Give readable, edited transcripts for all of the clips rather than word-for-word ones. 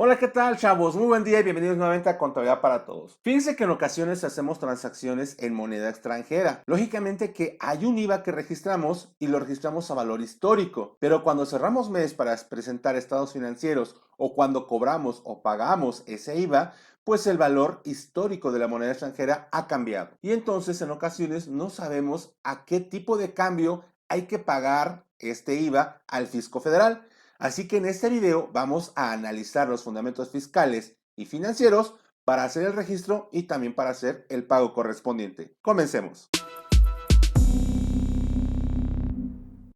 Hola, ¿qué tal, chavos? Muy buen día y bienvenidos nuevamente a Contabilidad para Todos. Fíjense que en ocasiones hacemos transacciones en moneda extranjera. Lógicamente que hay un IVA que registramos y lo registramos a valor histórico, pero cuando cerramos mes para presentar estados financieros o cuando cobramos o pagamos ese IVA, pues el valor histórico de la moneda extranjera ha cambiado. Y entonces en ocasiones no sabemos a qué tipo de cambio hay que pagar este IVA al fisco federal. Así que en este video vamos a analizar los fundamentos fiscales y financieros para hacer el registro y también para hacer el pago correspondiente. Comencemos.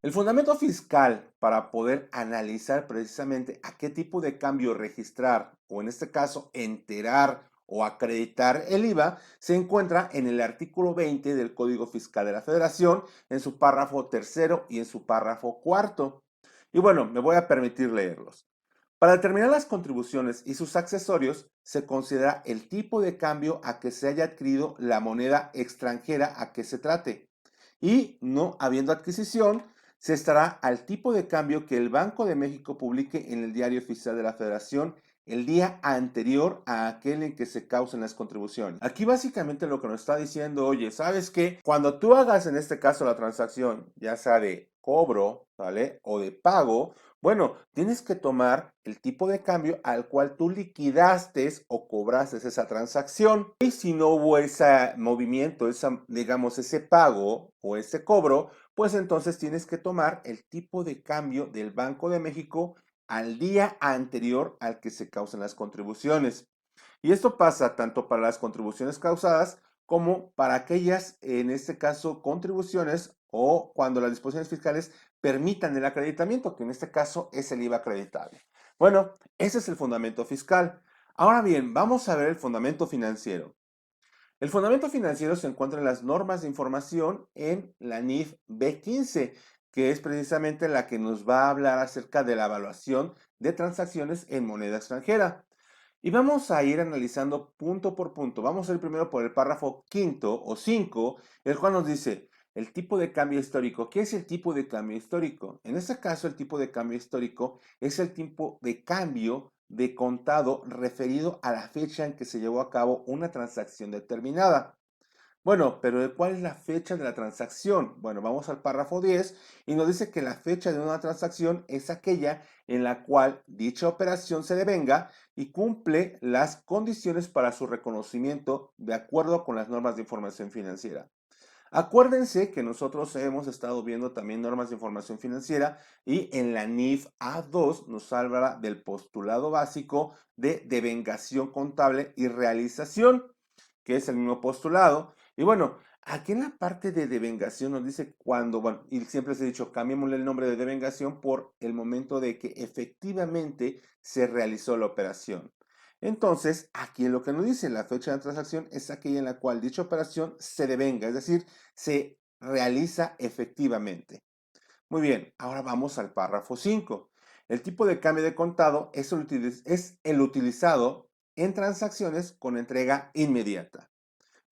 El fundamento fiscal para poder analizar precisamente a qué tipo de cambio registrar o en este caso enterar o acreditar el IVA se encuentra en el artículo 20 del Código Fiscal de la Federación en su párrafo tercero y en su párrafo cuarto. Y bueno, me voy a permitir leerlos. Para determinar las contribuciones y sus accesorios, se considera el tipo de cambio a que se haya adquirido la moneda extranjera a que se trate. Y no habiendo adquisición, se estará al tipo de cambio que el Banco de México publique en el Diario Oficial de la Federación el día anterior a aquel en que se causen las contribuciones. Aquí básicamente lo que nos está diciendo, oye, ¿sabes qué? Cuando tú hagas en este caso la transacción, ya sea de cobro, ¿vale? O de pago, bueno, tienes que tomar el tipo de cambio al cual tú liquidaste o cobraste esa transacción. Y si no hubo ese movimiento, digamos, ese pago o ese cobro, pues entonces tienes que tomar el tipo de cambio del Banco de México al día anterior al que se causan las contribuciones. Y esto pasa tanto para las contribuciones causadas como para aquellas, en este caso, contribuciones o cuando las disposiciones fiscales permitan el acreditamiento, que en este caso es el IVA acreditable. Bueno, ese es el fundamento fiscal. Ahora bien, vamos a ver el fundamento financiero. El fundamento financiero se encuentra en las normas de información en la NIF B15, que es precisamente la que nos va a hablar acerca de la evaluación de transacciones en moneda extranjera. Y vamos a ir analizando punto por punto. Vamos a ir primero por el párrafo quinto o 5, el cual nos dice el tipo de cambio histórico. ¿Qué es el tipo de cambio histórico? En este caso, el tipo de cambio histórico es el tipo de cambio de contado referido a la fecha en que se llevó a cabo una transacción determinada. Bueno, pero ¿de cuál es la fecha de la transacción? Bueno, vamos al párrafo 10 y nos dice que la fecha de una transacción es aquella en la cual dicha operación se devenga y cumple las condiciones para su reconocimiento de acuerdo con las normas de información financiera. Acuérdense que nosotros hemos estado viendo también normas de información financiera y en la NIF A2 nos habla del postulado básico de devengación contable y realización, que es el mismo postulado. Y bueno, aquí en la parte de devengación nos dice cuando, bueno, y siempre se ha dicho, cambiémosle el nombre de devengación por el momento de que efectivamente se realizó la operación. Entonces, aquí lo que nos dice la fecha de transacción es aquella en la cual dicha operación se devenga, es decir, se realiza efectivamente. Muy bien, ahora vamos al párrafo 5. El tipo de cambio de contado es el utilizado en transacciones con entrega inmediata.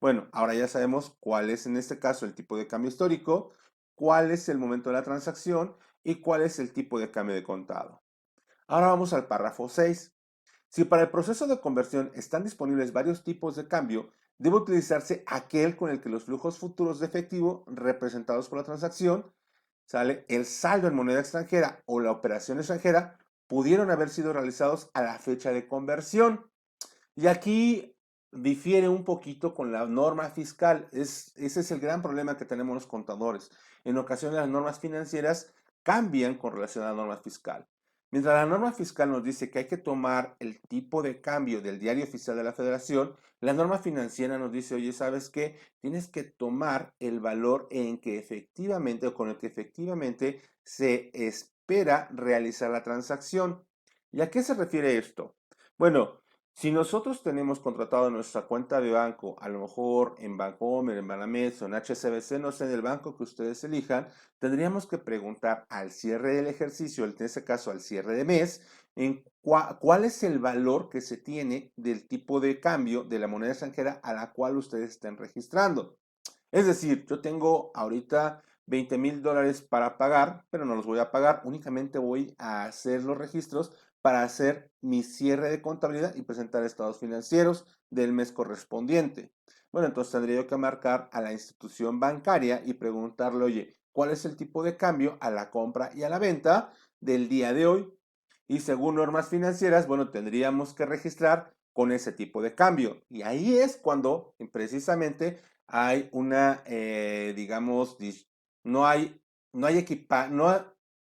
Bueno, ahora ya sabemos cuál es en este caso el tipo de cambio histórico, cuál es el momento de la transacción y cuál es el tipo de cambio de contado. Ahora vamos al párrafo 6. Si para el proceso de conversión están disponibles varios tipos de cambio, debe utilizarse aquel con el que los flujos futuros de efectivo representados por la transacción, ¿sale? El saldo en moneda extranjera o la operación extranjera pudieron haber sido realizados a la fecha de conversión. Y aquí difiere un poquito con la norma fiscal. Ese es el gran problema que tenemos los contadores. En ocasiones las normas financieras cambian con relación a la norma fiscal. Mientras la norma fiscal nos dice que hay que tomar el tipo de cambio del Diario Oficial de la Federación, la norma financiera nos dice, oye, ¿sabes qué? Tienes que tomar el valor en que efectivamente o con el que efectivamente se espera realizar la transacción. ¿Y a qué se refiere esto? Bueno, si nosotros tenemos contratado nuestra cuenta de banco, a lo mejor en Bancomer, en Banamex o en HSBC, no sé, en el banco que ustedes elijan, tendríamos que preguntar al cierre del ejercicio, en este caso al cierre de mes, en cuál es el valor que se tiene del tipo de cambio de la moneda extranjera a la cual ustedes estén registrando. Es decir, yo tengo ahorita $20,000 para pagar, pero no los voy a pagar, únicamente voy a hacer los registros para hacer mi cierre de contabilidad y presentar estados financieros del mes correspondiente. Bueno, entonces tendría yo que marcar a la institución bancaria y preguntarle, oye, ¿cuál es el tipo de cambio a la compra y a la venta del día de hoy? Y según normas financieras, bueno, tendríamos que registrar con ese tipo de cambio. Y ahí es cuando precisamente hay una, digamos, no hay, no hay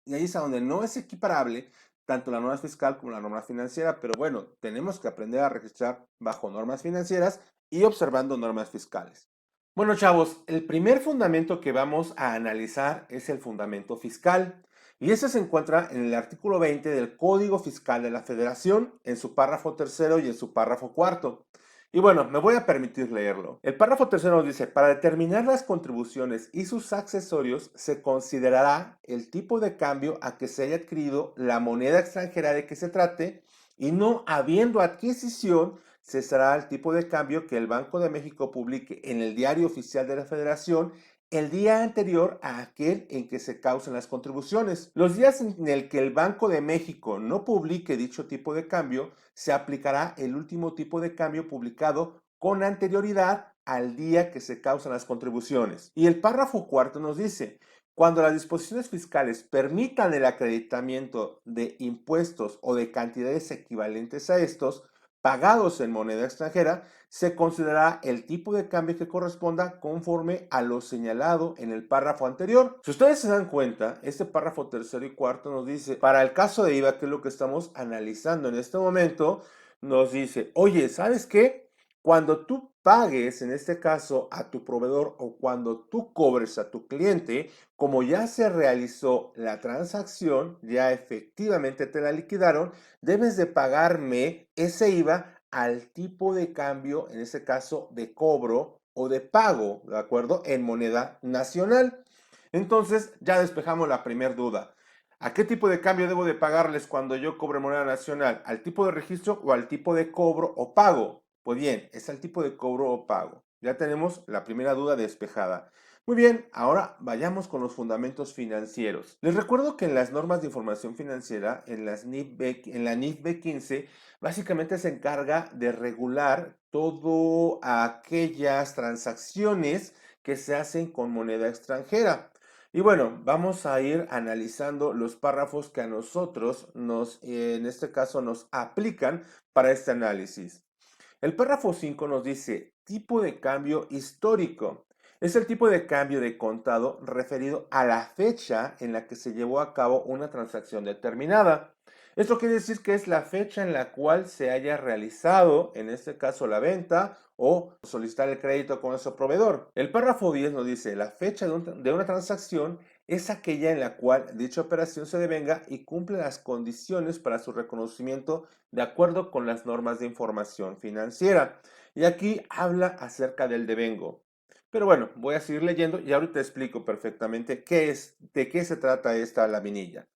y ahí es a donde no es equiparable tanto la norma fiscal como la norma financiera, pero bueno, tenemos que aprender a registrar bajo normas financieras y observando normas fiscales. Bueno, chavos, el primer fundamento que vamos a analizar es el fundamento fiscal. Y ese se encuentra en el artículo 20 del Código Fiscal de la Federación, en su párrafo tercero y en su párrafo cuarto. Y bueno, me voy a permitir leerlo. El párrafo tercero nos dice, para determinar las contribuciones y sus accesorios, se considerará el tipo de cambio a que se haya adquirido la moneda extranjera de que se trate y no habiendo adquisición, cesará el tipo de cambio que el Banco de México publique en el Diario Oficial de la Federación el día anterior a aquel en que se causen las contribuciones. Los días en el que el Banco de México no publique dicho tipo de cambio, se aplicará el último tipo de cambio publicado con anterioridad al día que se causan las contribuciones. Y el párrafo cuarto nos dice, cuando las disposiciones fiscales permitan el acreditamiento de impuestos o de cantidades equivalentes a estos, pagados en moneda extranjera, se considerará el tipo de cambio que corresponda conforme a lo señalado en el párrafo anterior. Si ustedes se dan cuenta, este párrafo tercero y cuarto nos dice, para el caso de IVA, que es lo que estamos analizando en este momento, nos dice, oye, ¿sabes qué? Cuando tú pagues, en este caso, a tu proveedor o cuando tú cobres a tu cliente, como ya se realizó la transacción, ya efectivamente te la liquidaron, debes de pagarme ese IVA al tipo de cambio, en este caso de cobro o de pago, ¿de acuerdo? En moneda nacional. Entonces ya despejamos la primera duda. ¿A qué tipo de cambio debo de pagarles cuando yo cobre moneda nacional? ¿Al tipo de registro o al tipo de cobro o pago? Pues bien, es al tipo de cobro o pago. Ya tenemos la primera duda despejada. Muy bien, ahora vayamos con los fundamentos financieros. Les recuerdo que en las normas de información financiera, en la NIF B15, básicamente se encarga de regular todo aquellas transacciones que se hacen con moneda extranjera. Y bueno, vamos a ir analizando los párrafos que a nosotros en este caso, nos aplican para este análisis. El párrafo 5 nos dice tipo de cambio histórico. Es el tipo de cambio de contado referido a la fecha en la que se llevó a cabo una transacción determinada. Esto quiere decir que es la fecha en la cual se haya realizado, en este caso, la venta o solicitar el crédito con ese proveedor. El párrafo 10 nos dice, la fecha de una transacción es aquella en la cual dicha operación se devenga y cumple las condiciones para su reconocimiento de acuerdo con las normas de información financiera. Y aquí habla acerca del devengo. Pero bueno, voy a seguir leyendo y ahorita explico perfectamente de qué se trata esta laminilla.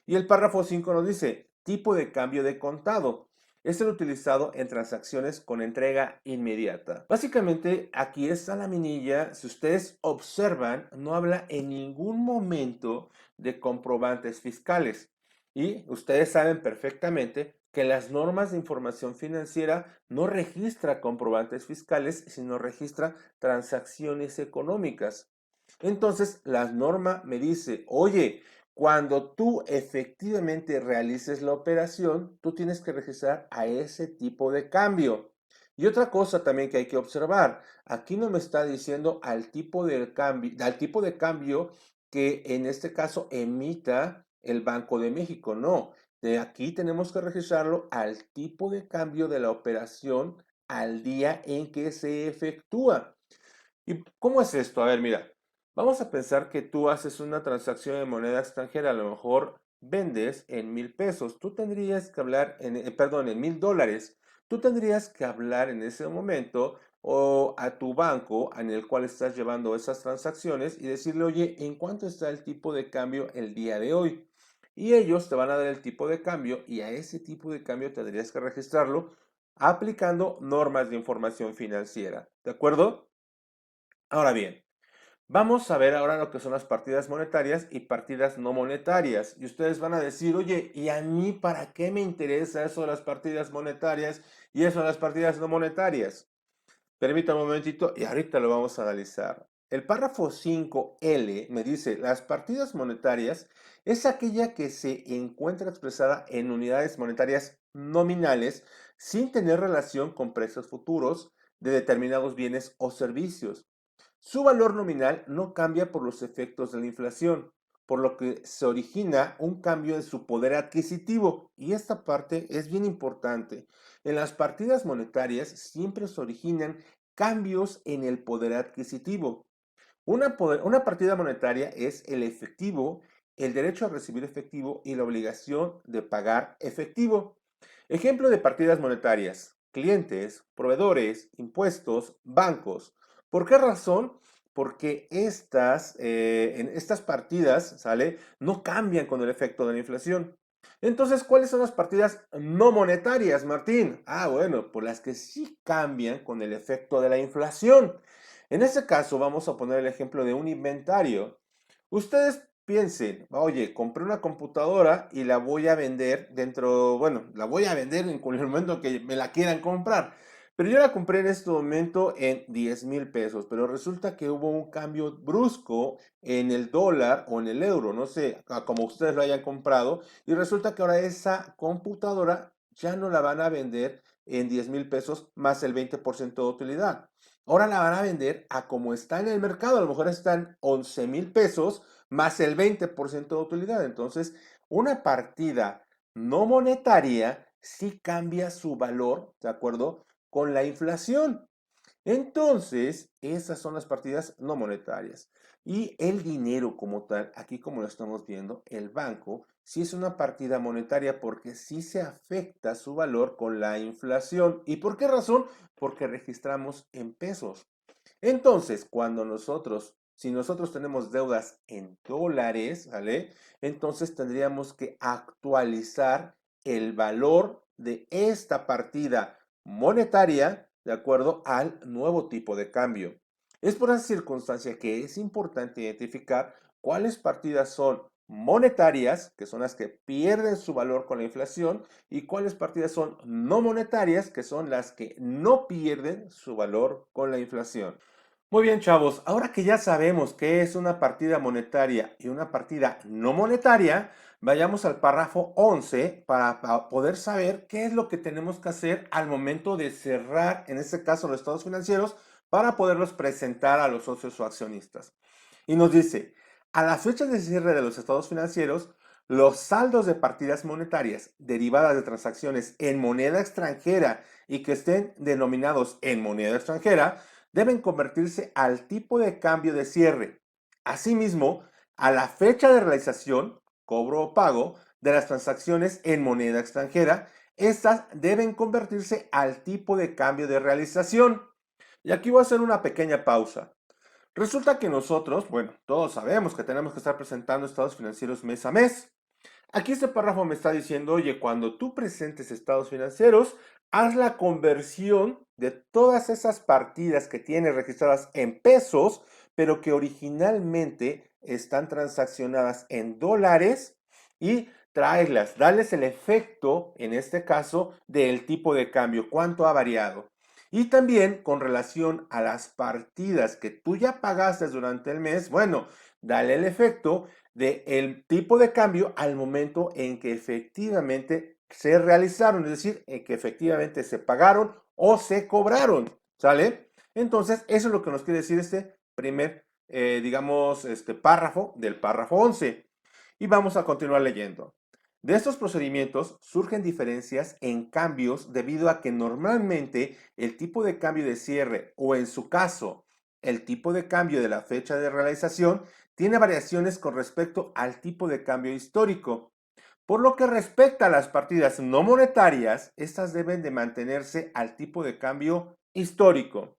Y el párrafo 5 nos dice, tipo de cambio de contado. Es el utilizado en transacciones con entrega inmediata. Básicamente, aquí está la minilla. Si ustedes observan, no habla en ningún momento de comprobantes fiscales. Y ustedes saben perfectamente que las normas de información financiera no registra comprobantes fiscales, sino registra transacciones económicas. Entonces, la norma me dice, oye, cuando tú efectivamente realices la operación, tú tienes que registrar a ese tipo de cambio. Y otra cosa también que hay que observar, aquí no me está diciendo al tipo de cambio que en este caso emita el Banco de México, no. De aquí tenemos que registrarlo al tipo de cambio de la operación al día en que se efectúa. ¿Y cómo es esto? A ver, mira, vamos a pensar que tú haces una transacción en moneda extranjera, a lo mejor vendes en 1,000 pesos. Tú tendrías que hablar, perdón, en $1,000. Tú tendrías que hablar en ese momento o a tu banco en el cual estás llevando esas transacciones y decirle, oye, ¿en cuánto está el tipo de cambio el día de hoy? Y ellos te van a dar el tipo de cambio y a ese tipo de cambio tendrías que registrarlo aplicando normas de información financiera. ¿De acuerdo? Ahora bien, Vamos a ver ahora lo que son las partidas monetarias y partidas no monetarias. Y ustedes van a decir, oye, ¿y a mí para qué me interesa eso de las partidas monetarias y eso de las partidas no monetarias? Permítame un momentito y ahorita lo vamos a analizar. El párrafo 5L me dice, las partidas monetarias es aquella que se encuentra expresada en unidades monetarias nominales sin tener relación con precios futuros de determinados bienes o servicios. Su valor nominal no cambia por los efectos de la inflación, por lo que se origina un cambio de su poder adquisitivo. Y esta parte es bien importante. En las partidas monetarias siempre se originan cambios en el poder adquisitivo. Una partida monetaria es el efectivo, el derecho a recibir efectivo y la obligación de pagar efectivo. Ejemplo de partidas monetarias: clientes, proveedores, impuestos, bancos. ¿Por qué razón? Porque en estas partidas, ¿sale? No cambian con el efecto de la inflación. Entonces, ¿cuáles son las partidas no monetarias, Martín? Ah, bueno, pues las que sí cambian con el efecto de la inflación. En este caso, vamos a poner el ejemplo de un inventario. Ustedes piensen, oye, compré una computadora y la voy a vender la voy a vender en el momento que me la quieran comprar. Pero yo la compré en este momento en 10,000 pesos, pero resulta que hubo un cambio brusco en el dólar o en el euro, no sé, como ustedes lo hayan comprado, y resulta que ahora esa computadora ya no la van a vender en 10,000 pesos más el 20% de utilidad. Ahora la van a vender a como está en el mercado, a lo mejor están 11,000 pesos más el 20% de utilidad. Entonces, una partida no monetaria sí cambia su valor, ¿de acuerdo? Con la inflación. Entonces, esas son las partidas no monetarias. Y el dinero como tal, aquí como lo estamos viendo, el banco, sí es una partida monetaria porque sí se afecta su valor con la inflación. ¿Y por qué razón? Porque registramos en pesos. Entonces, si nosotros tenemos deudas en dólares, ¿vale? Entonces tendríamos que actualizar el valor de esta partida monetaria de acuerdo al nuevo tipo de cambio. Es por esa circunstancia que es importante identificar cuáles partidas son monetarias, que son las que pierden su valor con la inflación, y cuáles partidas son no monetarias, que son las que no pierden su valor con la inflación. Muy bien, chavos, ahora que ya sabemos qué es una partida monetaria y una partida no monetaria, vayamos al párrafo 11 para poder saber qué es lo que tenemos que hacer al momento de cerrar, en este caso, los estados financieros, para poderlos presentar a los socios o accionistas. Y nos dice, a la fecha de cierre de los estados financieros, los saldos de partidas monetarias derivadas de transacciones en moneda extranjera y que estén denominados en moneda extranjera, deben convertirse al tipo de cambio de cierre. Asimismo, a la fecha de realización, cobro o pago de las transacciones en moneda extranjera, estas deben convertirse al tipo de cambio de realización. Y aquí voy a hacer una pequeña pausa. Resulta que nosotros, bueno, todos sabemos que tenemos que estar presentando estados financieros mes a mes. Aquí este párrafo me está diciendo, oye, cuando tú presentes estados financieros, haz la conversión de todas esas partidas que tienes registradas en pesos, pero que originalmente están transaccionadas en dólares y tráelas, dales el efecto, en este caso, del tipo de cambio, cuánto ha variado. Y también con relación a las partidas que tú ya pagaste durante el mes, bueno, dale el efecto del tipo de cambio al momento en que efectivamente se realizaron, es decir, en que efectivamente se pagaron o se cobraron, ¿sale? Entonces, eso es lo que nos quiere decir este primer, digamos, este párrafo del párrafo 11. Y vamos a continuar leyendo. De estos procedimientos surgen diferencias en cambios debido a que normalmente el tipo de cambio de cierre o en su caso el tipo de cambio de la fecha de realización tiene variaciones con respecto al tipo de cambio histórico. Por lo que respecta a las partidas no monetarias, estas deben de mantenerse al tipo de cambio histórico.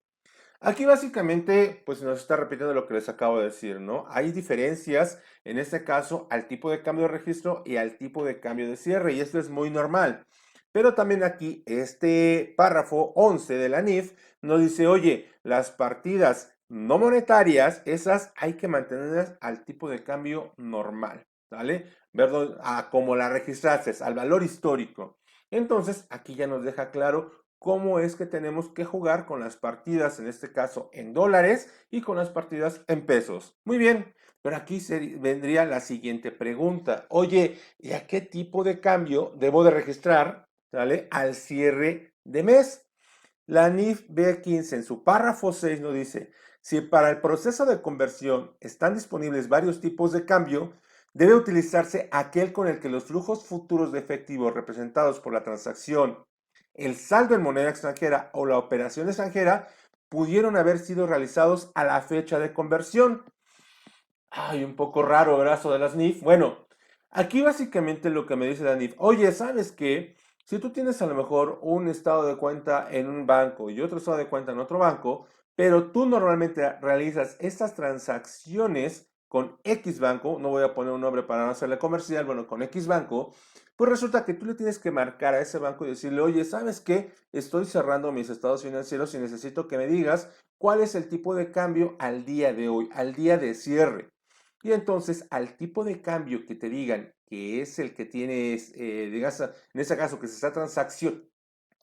Aquí básicamente pues nos está repitiendo lo que les acabo de decir, ¿no? Hay diferencias en este caso al tipo de cambio de registro y al tipo de cambio de cierre y esto es muy normal. Pero también aquí este párrafo 11 de la NIF nos dice, oye, las partidas no monetarias, esas hay que mantenerlas al tipo de cambio normal, ¿vale? Verlo a como la registraste, al valor histórico. Entonces, aquí ya nos deja claro cómo es que tenemos que jugar con las partidas, en este caso en dólares, y con las partidas en pesos. Muy bien, pero aquí vendría la siguiente pregunta. Oye, ¿y a qué tipo de cambio debo de registrar, ¿vale? Al cierre de mes. La NIF B15 en su párrafo 6 nos dice, si para el proceso de conversión están disponibles varios tipos de cambio, debe utilizarse aquel con el que los flujos futuros de efectivo representados por la transacción, el saldo en moneda extranjera o la operación extranjera pudieron haber sido realizados a la fecha de conversión. Ay, un poco raro, brazo de las NIF. Bueno, aquí básicamente lo que me dice la NIF, oye, ¿sabes qué? Si tú tienes a lo mejor un estado de cuenta en un banco y otro estado de cuenta en otro banco, pero tú normalmente realizas estas transacciones con X banco, no voy a poner un nombre para no hacerle comercial, bueno, con X banco, pues resulta que tú le tienes que marcar a ese banco y decirle, oye, ¿sabes qué? Estoy cerrando mis estados financieros y necesito que me digas cuál es el tipo de cambio al día de hoy, al día de cierre. Y entonces al tipo de cambio que te digan que es el que tienes, digas, en ese caso que se está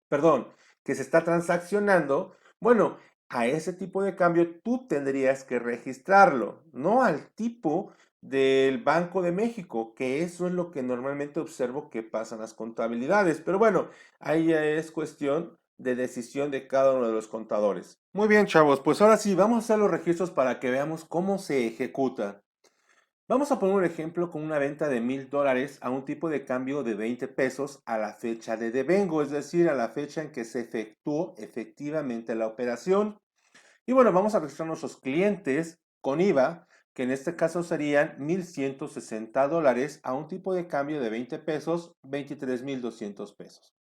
perdón, que se está transaccionando, bueno, a ese tipo de cambio tú tendrías que registrarlo, no al tipo del Banco de México, que eso es lo que normalmente observo que pasan las contabilidades. Pero bueno, ahí ya es cuestión de decisión de cada uno de los contadores. Muy bien, chavos, pues ahora sí, vamos a hacer los registros para que veamos cómo se ejecuta. Vamos a poner un ejemplo con una venta de $1000 a un tipo de cambio de 20 pesos a la fecha de devengo, es decir, a la fecha en que se efectuó efectivamente la operación. Y bueno, vamos a registrar nuestros clientes con IVA, que en este caso serían $1160 a un tipo de cambio de 20 pesos, 23,200 pesos.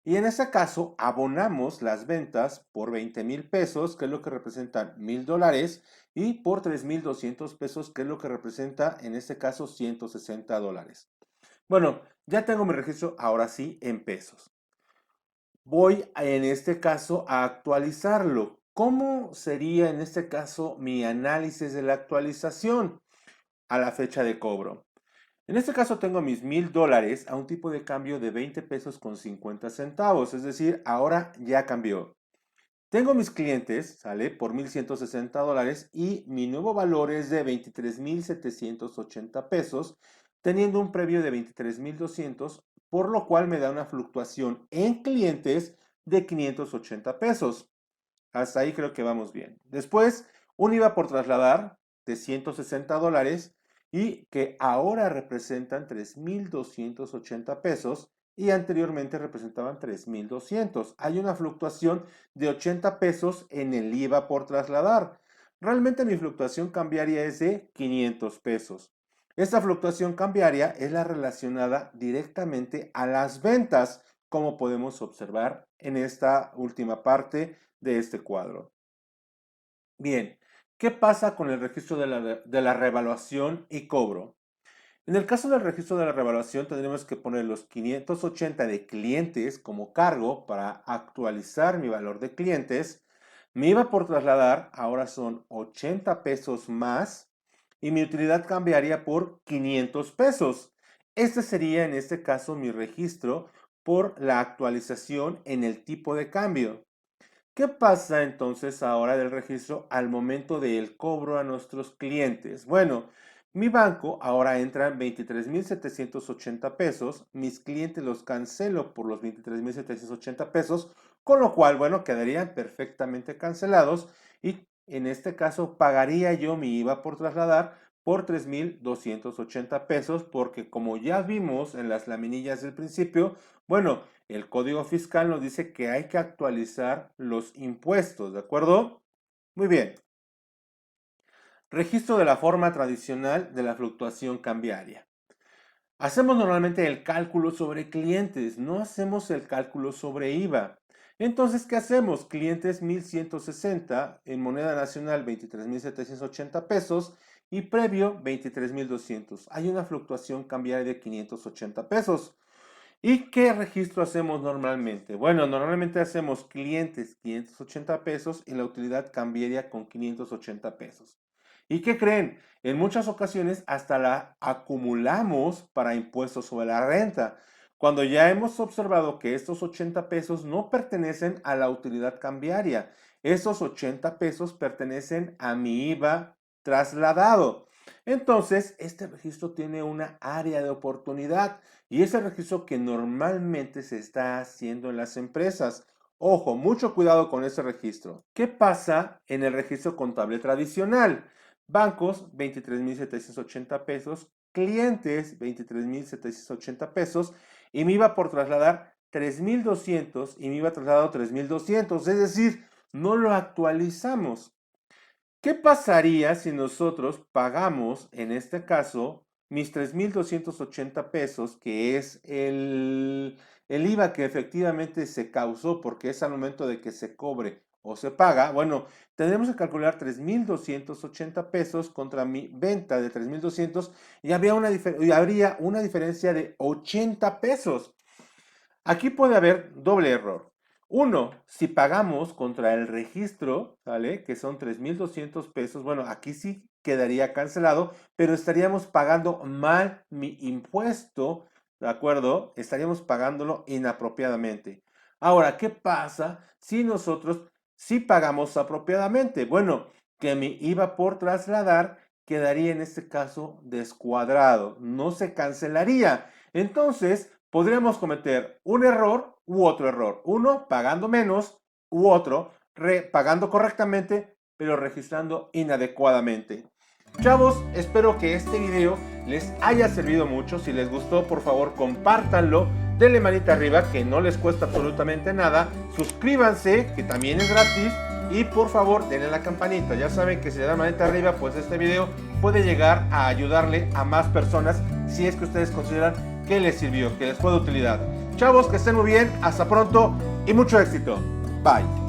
Y en este caso, abonamos las ventas por 20,000 pesos, que es lo que representan $1000, y por 3,200 pesos, que es lo que representa en este caso $160. Bueno, ya tengo mi registro ahora sí en pesos. Voy en este caso a actualizarlo. ¿Cómo sería en este caso mi análisis de la actualización a la fecha de cobro? En este caso tengo mis $1000 a un tipo de cambio de 20 pesos con 50 centavos, es decir, ahora ya cambió. Tengo mis clientes, ¿sale? Por $1160 y mi nuevo valor es de 23,780 pesos, teniendo un previo de 23,200, por lo cual me da una fluctuación en clientes de 580 pesos. Hasta ahí creo que vamos bien. Después, un IVA por trasladar de $160 y que ahora representan 3,280 pesos y anteriormente representaban 3,200. Hay una fluctuación de 80 pesos en el IVA por trasladar. Realmente mi fluctuación cambiaria es de 500 pesos. Esta fluctuación cambiaria es la relacionada directamente a las ventas, como podemos observar en esta última parte de este cuadro. Bien, ¿qué pasa con el registro de la revaluación y cobro? En el caso del registro de la revaluación tendremos que poner los 580 de clientes como cargo para actualizar mi valor de clientes. Mi IVA por trasladar ahora son 80 pesos más y mi utilidad cambiaría por 500 pesos. Este sería en este caso mi registro por la actualización en el tipo de cambio. ¿Qué pasa entonces ahora del registro al momento del cobro a nuestros clientes? Bueno, mi banco ahora entra en 23,780 pesos, mis clientes los cancelo por los 23,780 pesos, con lo cual, bueno, quedarían perfectamente cancelados y en este caso pagaría yo mi IVA por trasladar por 3,280 pesos, porque como ya vimos en las laminillas del principio, bueno, el Código Fiscal nos dice que hay que actualizar los impuestos, ¿de acuerdo? Muy bien. Registro de la forma tradicional de la fluctuación cambiaria. Hacemos normalmente el cálculo sobre clientes, no hacemos el cálculo sobre IVA. Entonces, ¿qué hacemos? Clientes 1,160, en moneda nacional 23,780 pesos y previo 23,200. Hay una fluctuación cambiaria de 580 pesos. ¿Y qué registro hacemos normalmente? Bueno, normalmente hacemos clientes 580 pesos y la utilidad cambiaria con 580 pesos. ¿Y qué creen? En muchas ocasiones hasta la acumulamos para impuestos sobre la renta, cuando ya hemos observado que estos 80 pesos no pertenecen a la utilidad cambiaria. Esos 80 pesos pertenecen a mi IVA trasladado. Entonces, este registro tiene una área de oportunidad y es el registro que normalmente se está haciendo en las empresas. Ojo, mucho cuidado con ese registro. ¿Qué pasa en el registro contable tradicional? Bancos, 23,780 pesos. Clientes, 23,780 pesos. Y me iba por trasladar 3,200 y me iba trasladado 3,200. Es decir, no lo actualizamos. ¿Qué pasaría si nosotros pagamos, en este caso, mis 3,280 pesos, que es el IVA que efectivamente se causó porque es al momento de que se cobre o se paga? Bueno, tendremos que calcular 3,280 pesos contra mi venta de 3,200 y habría una diferencia de 80 pesos. Aquí puede haber doble error. Uno, si pagamos contra el registro, ¿vale? Que son 3,200 pesos, bueno, aquí sí quedaría cancelado, pero estaríamos pagando mal mi impuesto, ¿de acuerdo? Estaríamos pagándolo inapropiadamente. Ahora, ¿qué pasa si nosotros sí pagamos apropiadamente? Bueno, que mi IVA por trasladar quedaría en este caso descuadrado, no se cancelaría. Entonces, podríamos cometer un error u otro error. Uno, pagando menos, u otro, pagando correctamente, pero registrando inadecuadamente. Chavos, espero que este video les haya servido mucho. Si les gustó, por favor, compártanlo. Denle manita arriba, que no les cuesta absolutamente nada. Suscríbanse, que también es gratis. Y por favor, denle la campanita. Ya saben que si le dan manita arriba, pues este video puede llegar a ayudarle a más personas si es que ustedes consideran que les sirvió, que les fue de utilidad. Chavos, que estén muy bien, hasta pronto y mucho éxito. Bye.